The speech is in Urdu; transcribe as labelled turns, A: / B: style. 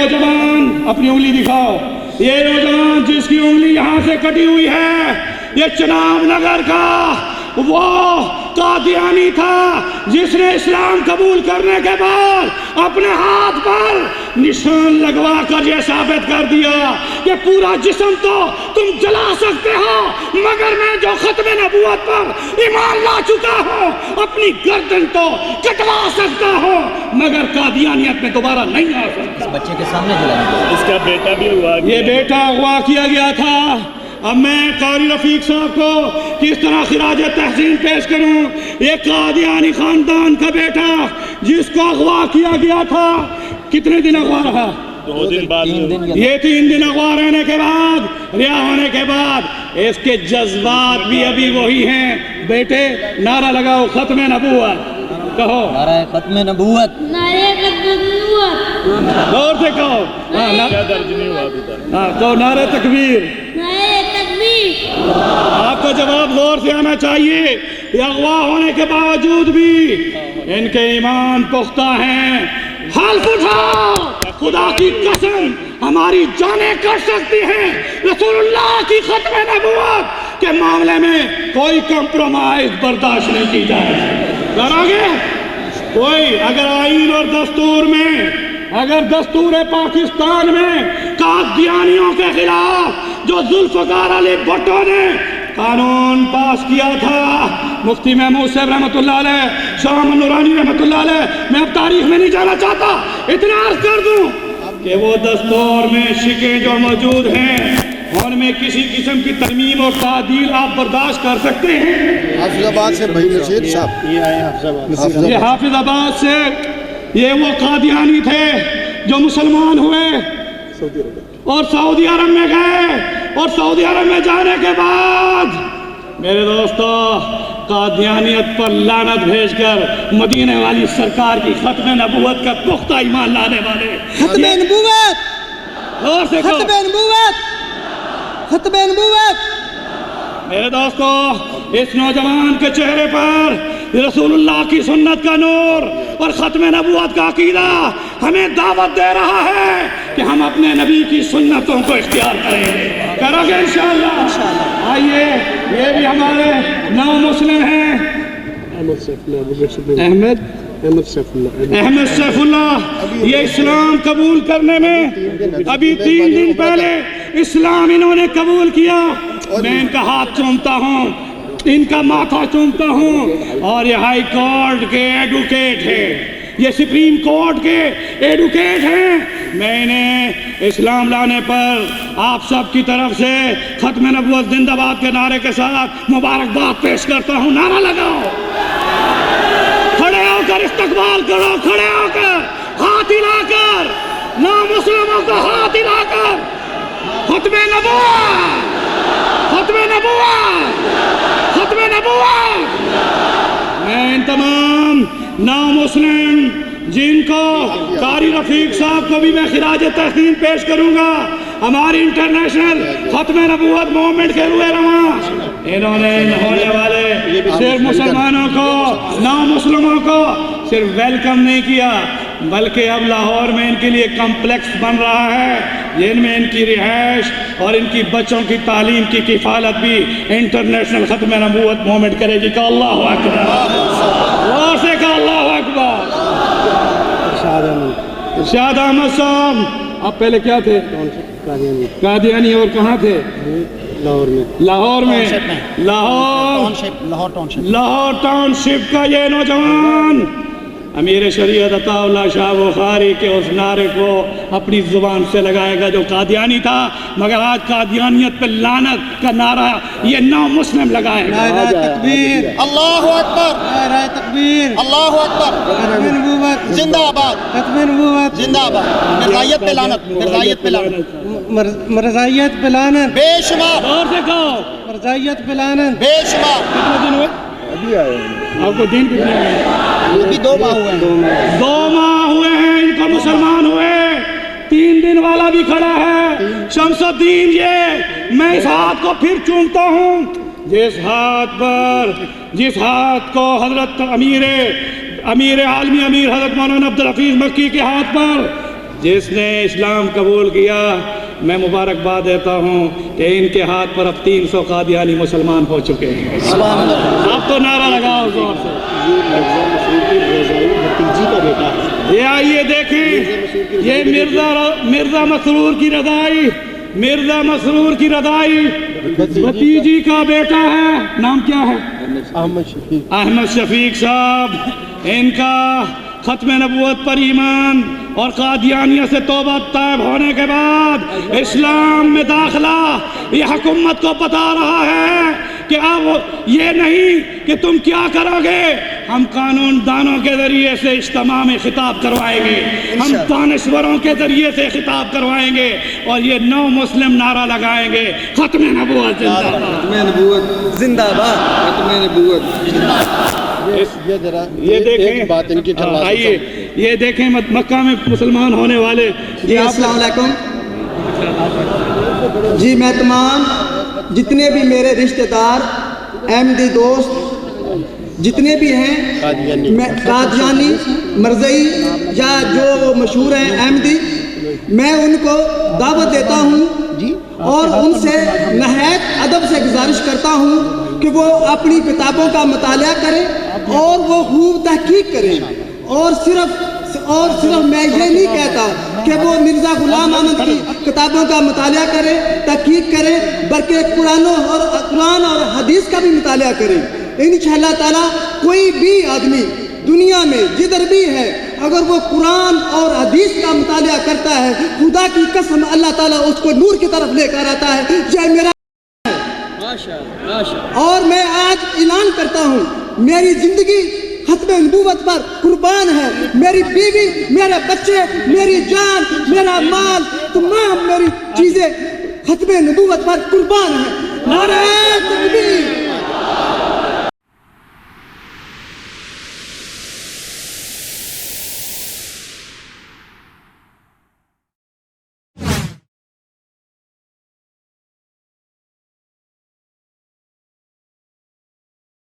A: نوجوان اپنی انگلی دکھاؤ. یہ نوجوان جس کی انگلی یہاں سے کٹی ہوئی ہے یہ چناب نگر کا وہ قادیانی تھا جس نے اسلام قبول کرنے کے بعد اپنے ہاتھ پر نشان لگوا کر یہ ثابت کر دیا کہ پورا جسم تو تم جلا سکتے ہو مگر میں جو ختم نبوت پر ایمان لا چکا ہوں اپنی گردن تو کٹوا سکتا ہوں مگر قادیانیت میں دوبارہ نہیں آ سکتا.
B: بچے کے سامنے جلانا.
C: اس کا بیٹا بھی ہوا.
A: یہ بیٹا اغوا کیا گیا تھا. اب میں قاری رفیق صاحب کو کس طرح خراج تحسین پیش کروں. یہ قادیانی خاندان کا بیٹا جس کو اغوا کیا گیا تھا کتنے دن اغوا رہا؟
C: 2 دن بعد.
A: یہ 3 دن اغوا رہنے کے بعد رہا ہونے کے بعد اس کے جذبات بھی ابھی وہی ہیں. بیٹے نعرہ لگاؤ ختم نبوت کہو.
B: نعرہ ختم نبوت.
D: نعرہ ختم نبوت.
A: غور سے کہو.
C: کیا درج نہیں ہوا ابھی تک.
A: کہو نعرہ تکبیر.
D: نعرہ تکبیر.
A: آپ کا جواب غور سے آنا چاہیے. یہ اغوا ہونے کے باوجود بھی ان کے ایمان پختہ ہیں. حلف اٹھا خدا کی قسم ہماری جانیں کٹ سکتی ہیں رسول اللہ کی ختم نبوت کے معاملے میں کوئی کمپرومائز برداشت نہیں کی جائے. کرو گے کوئی اگر آئین اور دستور میں اگر دستور پاکستان میں قادیانیوں کے خلاف جو ذوالفقار علی بھٹو نے قانون پاس کیا تھا مفتی محمود صاحب رحمۃ اللہ علیہ شاہ نورانی رحمۃ اللہ علیہ میں اب تاریخ میں نہیں جانا چاہتا اتنا عرض کر دوں کہ وہ دستور میں شکیں جو موجود ہیں ان میں کسی قسم کی ترمیم اور تعدیل آپ برداشت کر سکتے ہیں.
E: حافظ آباد سے بھائی نشید صاحب.
A: یہ حافظ آباد سے یہ وہ قادیانی تھے جو مسلمان ہوئے اور سعودی عرب میں گئے اور سعودی عرب میں جانے کے بعد میرے دوستو قادیانیت پر لعنت بھیج کر مدینے والی سرکار کی ختم نبوت کا پختہ ایمان لانے والے.
F: ختم نبوت.
A: غور سے کہو.
F: ختم نبوت. ختم نبوت.
A: میرے دوستو اس نوجوان کے چہرے پر رسول اللہ کی سنت کا نور اور ختم نبوت کا عقیدہ ہمیں دعوت دے رہا ہے کہ ہم اپنے نبی کی سنتوں کو اختیار کریں گے. کرو گے انشاءاللہ. آئیے یہ بھی ہمارے نو مسلم ہیں. احمد سیف اللہ یہ اسلام قبول کرنے میں ابھی 3 دن پہلے اسلام انہوں نے قبول کیا. میں ان کا ہاتھ چومتا ہوں ان کا ماتھا چومتا ہوں اور یہ ہائی کورٹ کے ایڈوکیٹ ہیں یہ سپریم کورٹ کے ایڈوکیٹ ہیں. میں نے اسلام لانے پر آپ سب کی طرف سے ختم نبوت زندہ باد کے نعرے کے ساتھ مبارکباد پیش کرتا ہوں. نعرہ لگاؤ. کھڑے ہو کر استقبال کرو. کھڑے ہو کر ہاتھ ہلا کر نامسلموں کو ہاتھ ہلا کر ختم نبوت ختم نبوت ختم نبوت. میں ان تمام نامسلم جن کو قاری رفیق صاحب کو بھی میں خراج تحسین پیش کروں گا ہماری انٹرنیشنل ختم نبوت موومنٹ کے روئے رواں انہوں نے ہونے والے صرف مسلمانوں کو نامسلموں کو صرف ویلکم نہیں کیا بلکہ اب لاہور میں ان کے لیے کمپلیکس بن رہا ہے جن میں ان کی رہائش اور ان کی بچوں کی تعلیم کی کفالت بھی انٹرنیشنل ختم نبوت موومنٹ کرے گی. کہ اللہ اکبر. غور سے کہا اللہ اکبر. ارشاد احمد صاحب آپ پہلے کیا تھے؟ قادیانی. اور کہاں تھے؟ لاہور میں لاہور ٹاؤن شپ کا یہ نوجوان امیر شریعت عطا اللہ شاہ بخاری کے اس نعرے کو اپنی زبان سے لگائے گا جو قادیانی تھا مگر آج قادیانیت پہ لعنت کا نعرہ یہ نو مسلم لگائے گا.
F: نعرہ تکبیر.
E: اللہ اکبر.
F: نعرہ تکبیر.
E: اللہ اکبر.
F: ختم نبوت.
E: زندہ آباد.
F: ختم نبوت.
E: زندہ آباد. مرزائیت پہ لعنت. مرزائیت پہ لعنت.
F: مرزائیت پہ لعنت.
E: بے شمار.
A: اور سے کہو
F: مرزائیت پہ لعنت.
E: بے شمار.
A: کتنے دن ہوئے
E: ابھی آئے
A: آپ کو؟ دن کتنے ہوئے؟
E: ابھی 2 ماہ ہوئے ہیں.
A: 2 ماہ ہوئے ہیں ان کو مسلمان ہوئے. 3 دن والا بھی کھڑا ہے شمس الدین. یہ میں اس ہاتھ کو پھر چومتا ہوں جس ہاتھ کو حضرت امیر عالمی امیر حضرت مولانا عبدالحفیظ مکی کے ہاتھ پر جس نے اسلام قبول کیا میں مبارکباد دیتا ہوں کہ ان کے ہاتھ پر اب 300 قادیانی مسلمان ہو چکے ہیں. اب تو نعرہ لگاؤ زور سے.
E: بھتیجی کا بیٹا ہے.
A: یہ آئیے دیکھیں یہ مرزا مسرور کی رضائی مرزا مسرور کی رضائی بھتیجی کا بیٹا ہے. نام کیا ہے؟ احمد شفیق صاحب. ان کا ختم نبوت پر ایمان اور قادیانیہ سے توبہ طائب ہونے کے بعد اسلام میں داخلہ یہ حکومت کو بتا رہا ہے کہ اب یہ نہیں کہ تم کیا کرو گے. ہم قانون دانوں کے ذریعے سے اجتماع میں خطاب کروائیں گے, ہم دانشوروں کے ذریعے سے خطاب کروائیں گے اور یہ 9 مسلم نعرہ لگائیں گے ختم نبوت زندہ باد.
F: ختم نبوت زندہ باد. ختم نبوت.
A: یہ دیکھیں آئیے یہ دیکھیں مکہ میں مسلمان ہونے والے.
G: جی السلام علیکم. جی میں تمام جتنے بھی میرے رشتہ دار احمدی دوست جتنے بھی ہیں قادیانی مرزئی یا جو مشہور ہیں احمدی, میں ان کو دعوت دیتا ہوں اور ان سے نہایت ادب سے گزارش کرتا ہوں کہ وہ اپنی کتابوں کا مطالعہ کریں اور وہ خوب تحقیق کریں. اور صرف میں یہ نہیں کہتا کہ وہ مرزا غلام احمد کی کتابوں کا مطالعہ کریں, تحقیق کریں, بلکہ قرآن اور حدیث کا بھی مطالعہ کریں. انشاءاللہ تعالیٰ کوئی بھی آدمی دنیا میں جدھر بھی ہے اگر وہ قرآن اور حدیث کا مطالعہ کرتا ہے خدا کی قسم اللہ تعالیٰ اس کو نور کی طرف لے کر آتا ہے. یہ میرا اور میں آج اعلان کرتا ہوں میری زندگی ختم نبوت پر قربان ہے. میری بیوی, میرے بچے, میری جان, میرا مال, تمام میری چیزیں ختم نبوت پر قربان ہے. نعرہ تکبیر.